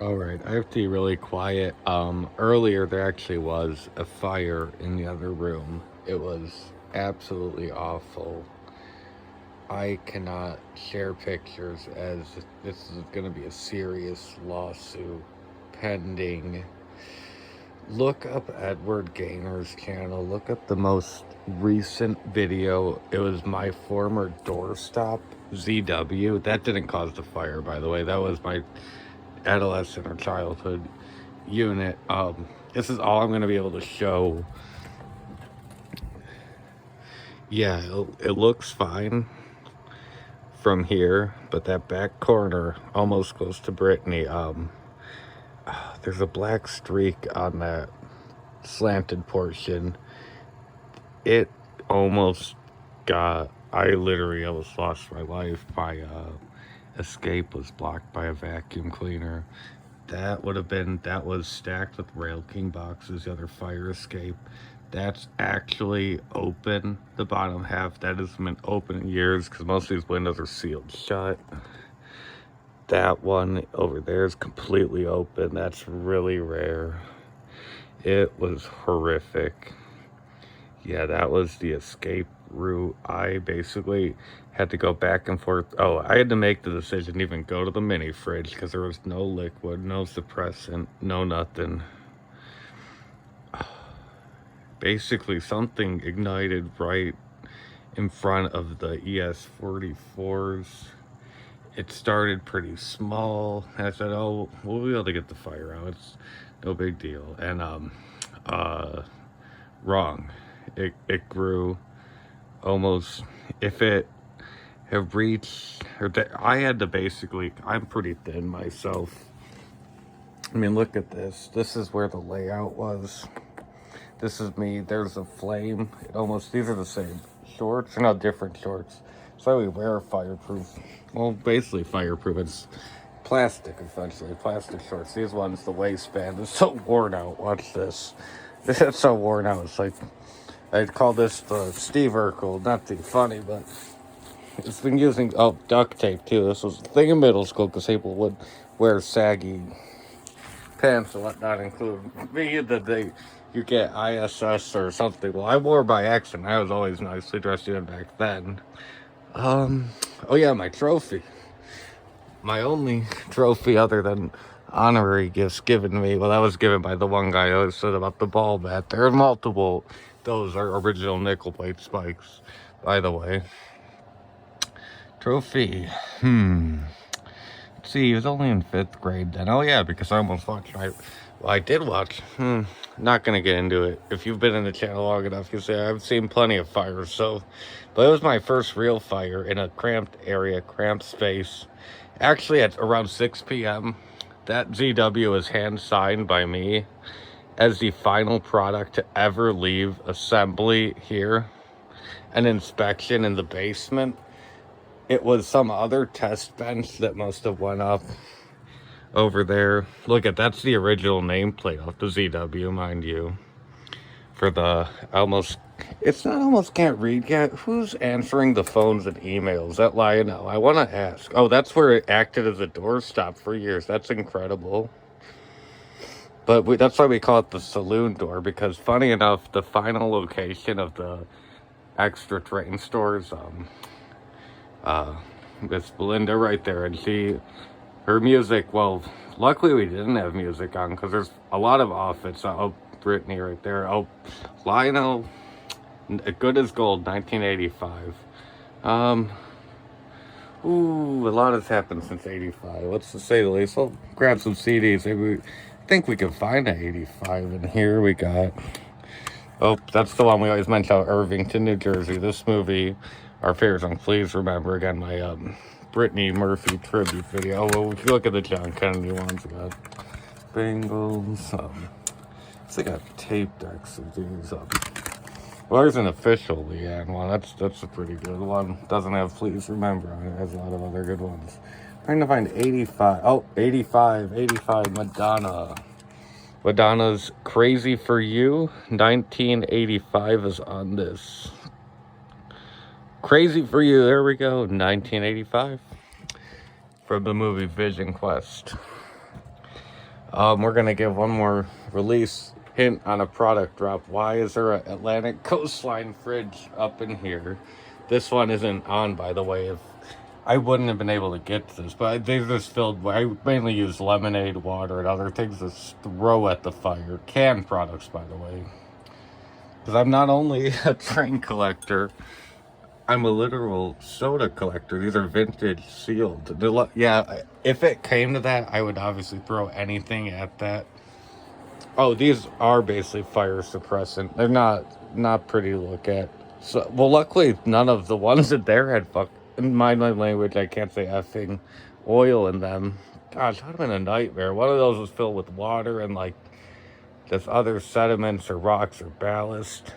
All right, I have to be really quiet. Earlier there actually was a fire in the other room. It was absolutely awful. I cannot share pictures as this is going to be a serious lawsuit pending. Look up Edward Gainer's channel. Look up the most recent video. It was my former doorstop ZW. That didn't cause the fire, by the way. That was my adolescent or childhood unit. This is all I'm going to be able to show. Yeah, it looks fine from here, but that back corner, almost close to Brittany, there's a black streak on that slanted portion. It almost I literally almost lost my life. My escape was blocked by a vacuum cleaner. That was stacked with Rail King boxes, the other fire escape. That's actually open, the bottom half. That hasn't been open in years because most of these windows are sealed shut. That one over there is completely open. That's really rare. It was horrific. Yeah, that was the escape route. I basically had to go back and forth. Oh, I had to make the decision to even go to the mini fridge because there was no liquid, no suppressant, no nothing. Basically, something ignited right in front of the ES44s. It started pretty small. And I said, oh, we'll be able to get the fire out. It's no big deal. And, wrong. It grew almost, if it have reached, I had to basically, I'm pretty thin myself. I mean, look at this. This is where the layout was. This is me. There's a flame. These are the same shorts. They're not different shorts. So we wear fireproof. Well, basically fireproof. It's plastic, essentially. Plastic shorts. These ones, the waistband is so worn out. Watch this. It's so worn out. It's like, I'd call this the Steve Urkel. Not too funny, but it's been using, duct tape too. This was a thing in middle school because people would wear saggy pants and whatnot, include me, that you get ISS or something. Well, I wore by accident. I was always nicely dressed even back then. Oh yeah, my trophy. My only trophy other than honorary gifts given to me. Well, that was given by the one guy I always said about the ball bat. There are multiple. Those are original nickel plate spikes, by the way. Trophy. See, he was only in 5th grade then. Oh yeah, because I almost watched. I did watch. Not gonna get into it. If you've been in the channel long enough, you say I've seen plenty of fires. So, but it was my first real fire in a cramped area, cramped space. Actually, at around 6 p.m., that ZW was hand signed by me as the final product to ever leave assembly here. An inspection in the basement. It was some other test bench that must have went up over there. Look at, that's the original nameplate off the ZW, mind you. For the it's not almost can't read yet. Who's answering the phones and emails? That Lionel, I want to ask. Oh, that's where it acted as a doorstop for years. That's incredible. But that's why we call it the saloon door, because funny enough, the final location of the extra train stores, Miss Belinda right there, and her music, well, luckily we didn't have music on because there's a lot of offits. Oh, Brittany right there. Oh, Lionel, good as gold, 1985. Ooh, a lot has happened since 85. Let's just say the least. I'll grab some CDs. Maybe I think we can find an 85 in here. We got, oh, that's the one we always mention out, Irvington, New Jersey. This movie, our favorite song, please remember, again, my Brittany Murphy tribute video. Well, if you look at the John Kennedy ones, we got Bengals. I got tape decks of these. Well, there's an official Leanne one. That's a pretty good one. Doesn't have Please Remember on it. It has a lot of other good ones. Trying to find 85. Oh, 85. Madonna. Madonna's Crazy for You. 1985 is on this. Crazy for You. There we go. 1985. From the movie Vision Quest. We're gonna give one more release hint on a product drop. Why is there an Atlantic Coastline fridge up in here? This one isn't on, by the way. If I wouldn't have been able to get to this, but they just filled. I mainly use lemonade, water, and other things to throw at the fire. Canned products, by the way, because I'm not only a train collector, I'm a literal soda collector. These are vintage sealed. Yeah, if it came to that, I would obviously throw anything at that. Oh, these are basically fire suppressant. They're not pretty to look at. So, well, luckily none of the ones that there had in my language. I can't say effing oil in them. Gosh, that would have been a nightmare. One of those was filled with water and like just other sediments or rocks or ballast.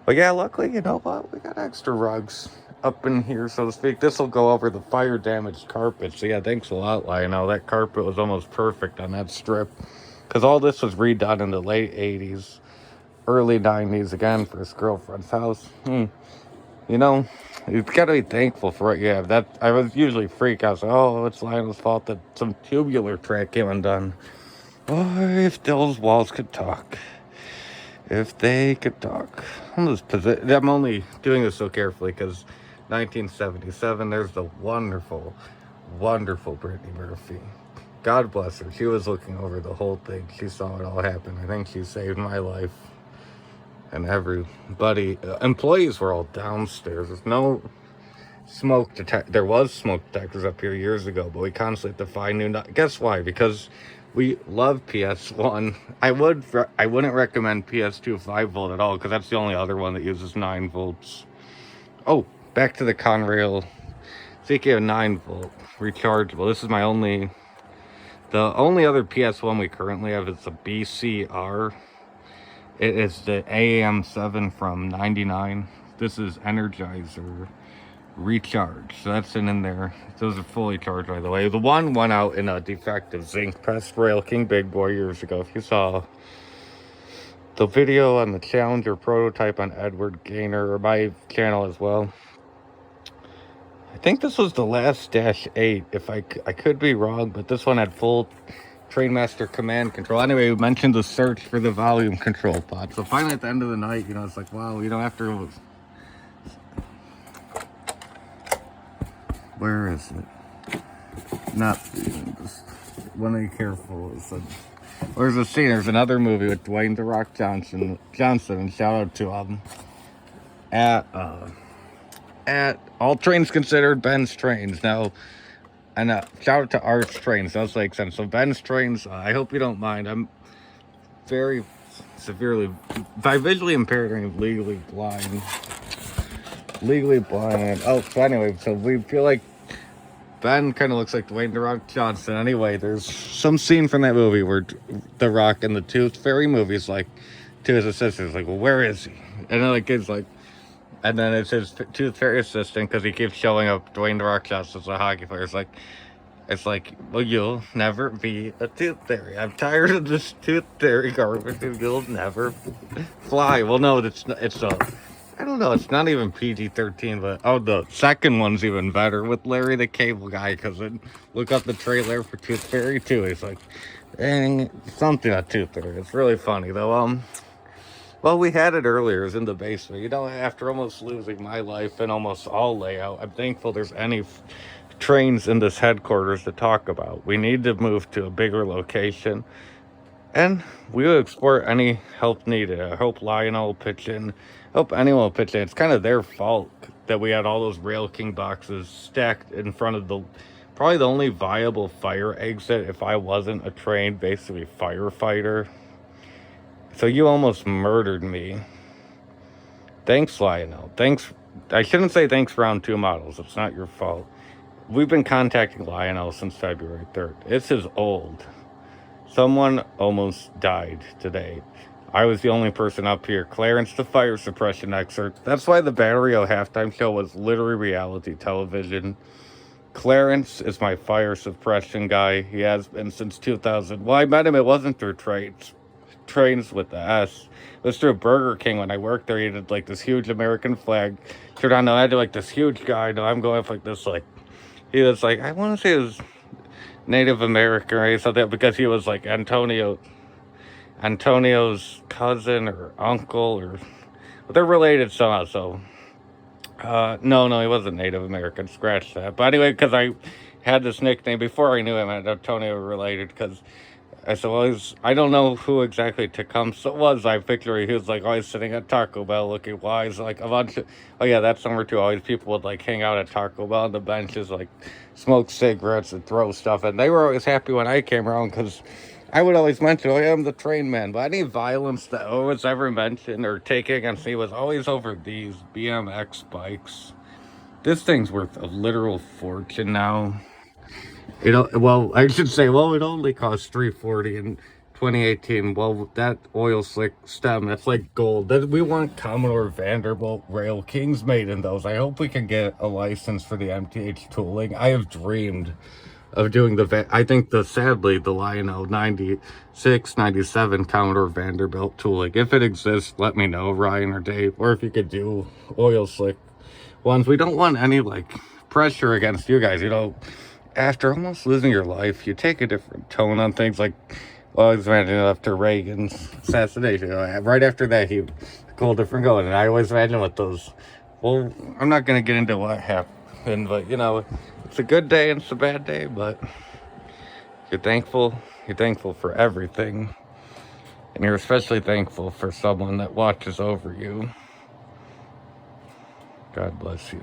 But yeah, luckily, you know what? We got extra rugs up in here, so to speak. This will go over the fire damaged carpet. So yeah, thanks a lot, Lionel. That carpet was almost perfect on that strip. Because all this was redone in the late 80s, early 90s, again, for his girlfriend's house. You know, you've got to be thankful for what you have. That I was usually freak out. So, oh, it's Lionel's fault that some tubular track came undone. Oh, if those walls could talk. If they could talk. I'm only doing this so carefully because 1977, there's the wonderful, wonderful Brittany Murphy. God bless her. She was looking over the whole thing. She saw it all happen. I think she saved my life. And everybody, employees were all downstairs. There's no smoke detector. There was smoke detectors up here years ago, but we constantly have to find new. Guess why? Because we love PS1. I wouldn't recommend PS2 5-volt at all because that's the only other one that uses 9 volts. Oh, back to the Conrail CKO 9-volt rechargeable. This is the only other PS1 we currently have is the BCR. It is the AM7 from '99. This is Energizer Recharge. So that's in there. Those are fully charged, by the way. The one went out in a defective zinc pressed Rail King Big Boy years ago. If you saw the video on the Challenger prototype on Edward Gaynor, or my channel as well, I think this was the last Dash 8. If I could be wrong, but this one had full Trainmaster command control. Anyway, we mentioned the search for the volume control pod. So finally at the end of the night, you know, it's like, wow, you know, after it was... Where is it? Not just want to be careful. There's a scene. There's another movie with Dwayne "The Rock" Johnson, and shout out to at All Trains Considered, Ben's Trains. Now, and shout out to Arts Trains. That's like sense. So Ben's Trains. I hope you don't mind. I'm very severely visually impaired and legally blind. Oh, so anyway, so we feel like Ben kind of looks like Dwayne "The Rock" Johnson. Anyway, there's some scene from that movie where The Rock and the Tooth Fairy movie's like to his assistant, like, well, where is he? And then the kid's like, and then it's his Tooth Fairy assistant because he keeps showing up. Dwayne "The Rock Johnson as a hockey player. It's like, well, you'll never be a Tooth Fairy. I'm tired of this Tooth Fairy garbage. You'll never fly. Well, no, I don't know, it's not even PG-13, but oh, the second one's even better with Larry the Cable Guy, because look up the trailer for Tooth Fairy 2. He's like, something about Tooth Fairy. It's really funny, though. Well, we had it earlier. It was in the basement. You know, after almost losing my life and almost all layout, I'm thankful there's any trains in this headquarters to talk about. We need to move to a bigger location, and we will explore any help needed. I hope Lionel will pitch in. Hope anyone will pitch in. It's kind of their fault that we had all those Rail King boxes stacked in front of probably the only viable fire exit if I wasn't a trained, basically, firefighter. So you almost murdered me. Thanks, Lionel. Thanks. I shouldn't say thanks, Round 2 Models. It's not your fault. We've been contacting Lionel since February 3rd. This is old. Someone almost died today. I was the only person up here. Clarence, the fire suppression expert. That's why the Batterio halftime show was literally reality television. Clarence is my fire suppression guy. He has been since 2000. Well, I met him. It wasn't through trains with the S. It was through Burger King when I worked there. He did like this huge American flag. Sure, I had like this huge guy. No, I'm going with like this, like, he was like, I want to say it was Native American race, something, because he was like Antonio's cousin or uncle, or but they're related somehow. So no, he wasn't Native American. Scratch that. But anyway, because I had this nickname before I knew him, and Antonio related, because I said, well, I don't know who exactly Tecumseh was. I picture he was like always sitting at Taco Bell looking wise, like a bunch of, oh yeah, that's number two. Always people would like hang out at Taco Bell on the benches, like smoke cigarettes and throw stuff. And they were always happy when I came around, because I would always mention, oh yeah, I'm the train man. But any violence that was ever mentioned or taken against me was always over these BMX bikes. This thing's worth a literal fortune now. Well, I should say, well, it only cost $340 in 2018. Well, that oil slick stem, that's like gold. We want Commodore Vanderbilt Rail Kings made in those. I hope we can get a license for the MTH tooling. I have dreamed of doing I think sadly, the Lionel 96, 97 Commodore Vanderbilt tooling. If it exists, let me know, Ryan or Dave, or if you could do oil slick ones. We don't want any, like, pressure against you guys, after almost losing your life, you take a different tone on things. Like, well, I was imagining after Reagan's assassination, right after that, he took a whole different going. And I always imagine with those, well, I'm not going to get into what happened, but, it's a good day and it's a bad day, but you're thankful for everything. And you're especially thankful for someone that watches over you. God bless you.